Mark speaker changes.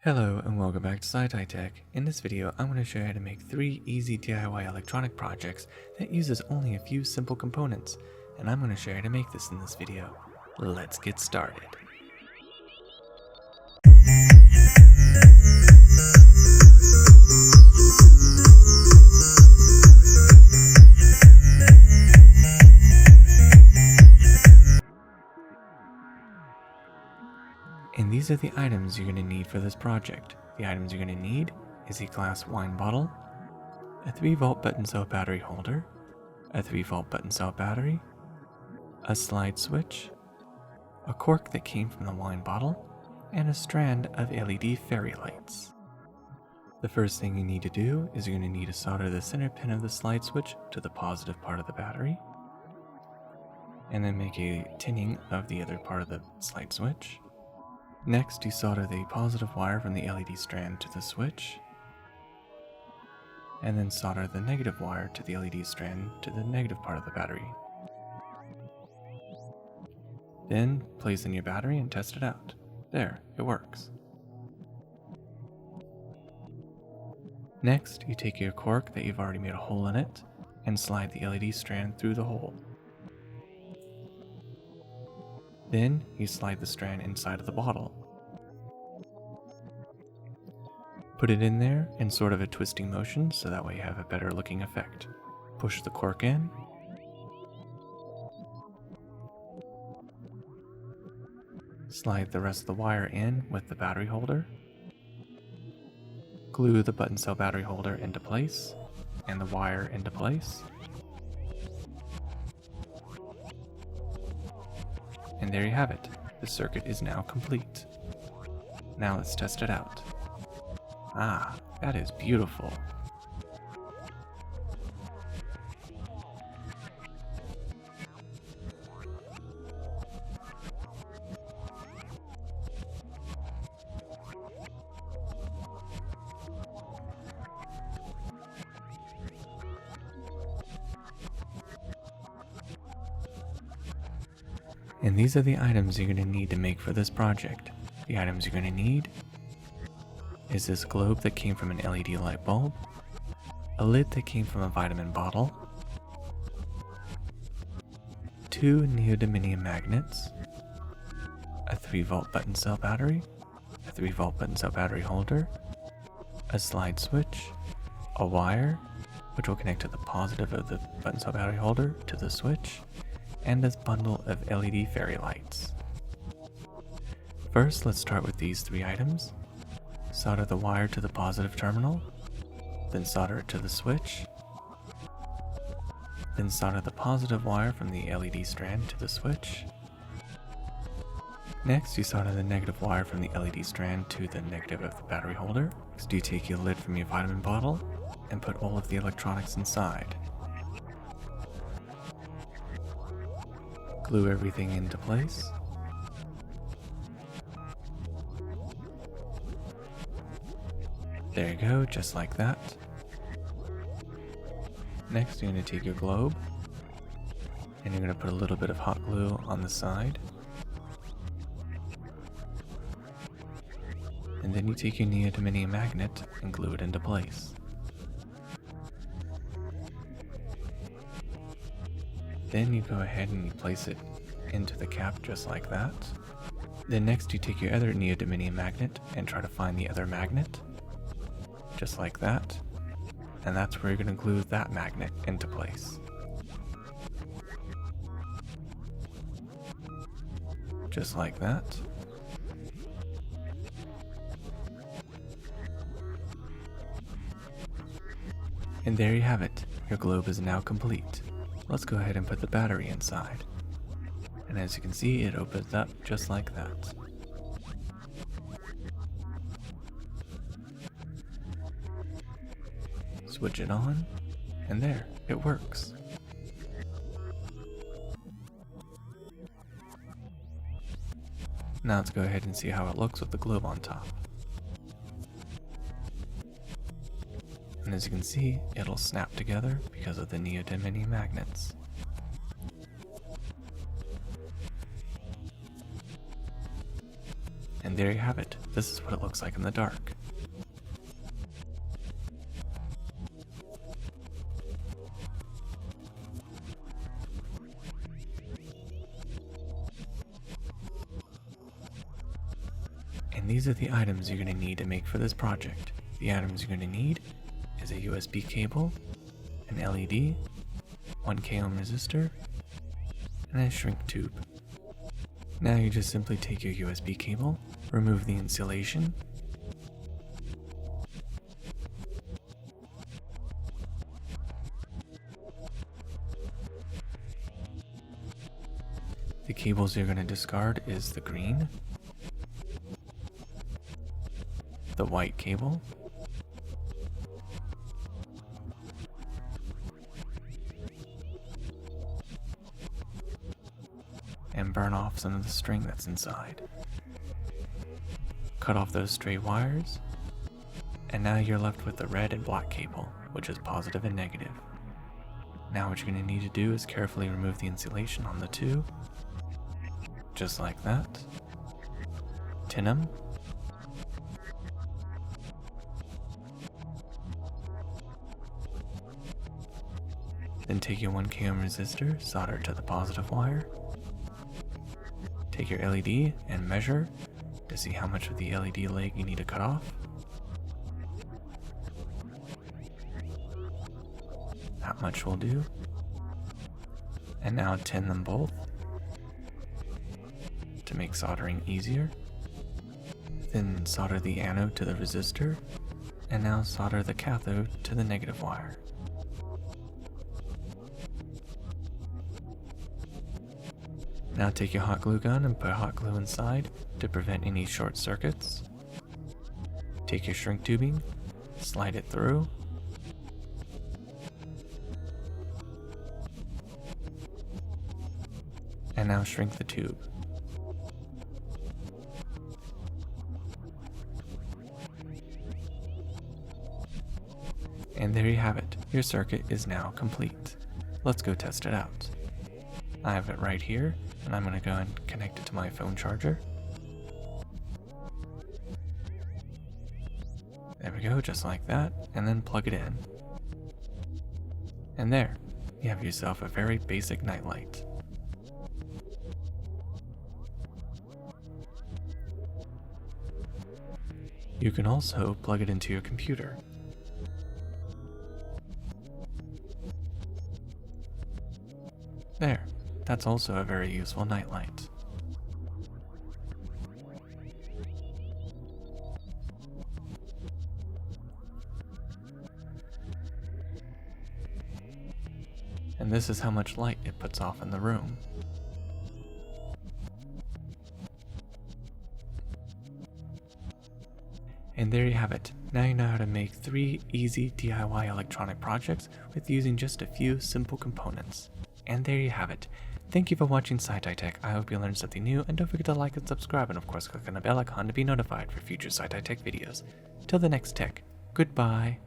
Speaker 1: Hello and welcome back to Tech. In this video, I'm going to show you how to make 3 easy DIY electronic projects that uses only a few simple components, and I'm going to show you how to make this in this video. Let's get started. And these are the items you're going to need for this project. The items you're going to need is a glass wine bottle, a 3-volt button cell battery holder, a 3-volt button cell battery, a slide switch, a cork that came from the wine bottle, and a strand of LED fairy lights. The first thing you need to do is you're going to need to solder the center pin of the slide switch to the positive part of the battery, and then make a tinning of the other part of the slide switch. Next, you solder the positive wire from the LED strand to the switch, and then solder the negative wire to the LED strand to the negative part of the battery. Then, place in your battery and test it out. There, it works. Next, you take your cork that you've already made a hole in it, and slide the LED strand through the hole. Then, you slide the strand inside of the bottle. Put it in there in sort of a twisting motion so that way you have a better looking effect. Push the cork in. Slide the rest of the wire in with the battery holder. Glue the button cell battery holder into place and the wire into place. And there you have it. The circuit is now complete. Now let's test it out. Ah, that is beautiful. And these are the items you're going to need to make for this project. The items you're going to need is this globe that came from an LED light bulb, a lid that came from a vitamin bottle, 2 neodymium magnets, a 3-volt button cell battery, a 3-volt button cell battery holder, a slide switch, a wire, which will connect to the positive of the button cell battery holder to the switch, and this bundle of LED fairy lights. First, let's start with these 3 items. Solder the wire to the positive terminal, then solder it to the switch, then solder the positive wire from the LED strand to the switch. Next, you solder the negative wire from the LED strand to the negative of the battery holder. Next, you take your lid from your vitamin bottle and put all of the electronics inside. Glue everything into place. There you go, just like that. Next, you're going to take your globe, and you're going to put a little bit of hot glue on the side. And then you take your neodymium magnet and glue it into place. Then you go ahead and you place it into the cap just like that. Then next you take your other neodymium magnet and try to find the other magnet. Just like that. And that's where you're going to glue that magnet into place. Just like that. And there you have it. Your globe is now complete. Let's go ahead and put the battery inside. And as you can see, it opens up just like that. Switch it on, and there, it works. Now let's go ahead and see how it looks with the globe on top. And as you can see, it'll snap together because of the neodymium magnets. And there you have it, this is what it looks like in the dark. And these are the items you're going to need to make for this project. The items you're going to need is a USB cable, an LED, 1K ohm resistor, and a shrink tube. Now you just simply take your USB cable, remove the insulation, the cables you're going to discard is the green, the white cable, and burn off some of the string that's inside. Cut off those stray wires, and now you're left with the red and black cable, which is positive and negative. Now what you're going to need to do is carefully remove the insulation on the two, just like that. Tin them. Then take your 1K ohm resistor, solder it to the positive wire. Take your LED and measure to see how much of the LED leg you need to cut off. That much will do. And now tin them both to make soldering easier. Then solder the anode to the resistor, and now solder the cathode to the negative wire. Now take your hot glue gun and put hot glue inside to prevent any short circuits. Take your shrink tubing, slide it through, and now shrink the tube. And there you have it, your circuit is now complete. Let's go test it out. I have it right here, and I'm going to go and connect it to my phone charger. There we go, just like that, and then plug it in. And there, you have yourself a very basic nightlight. You can also plug it into your computer. There, that's also a very useful nightlight. And this is how much light it puts off in the room. And there you have it. Now you know how to make 3 easy DIY electronic projects with using just a few simple components. And there you have it. Thank you for watching SciTech. I hope you learned something new, and don't forget to like and subscribe, and of course click on the bell icon to be notified for future SciTech videos. Till the next tech, goodbye.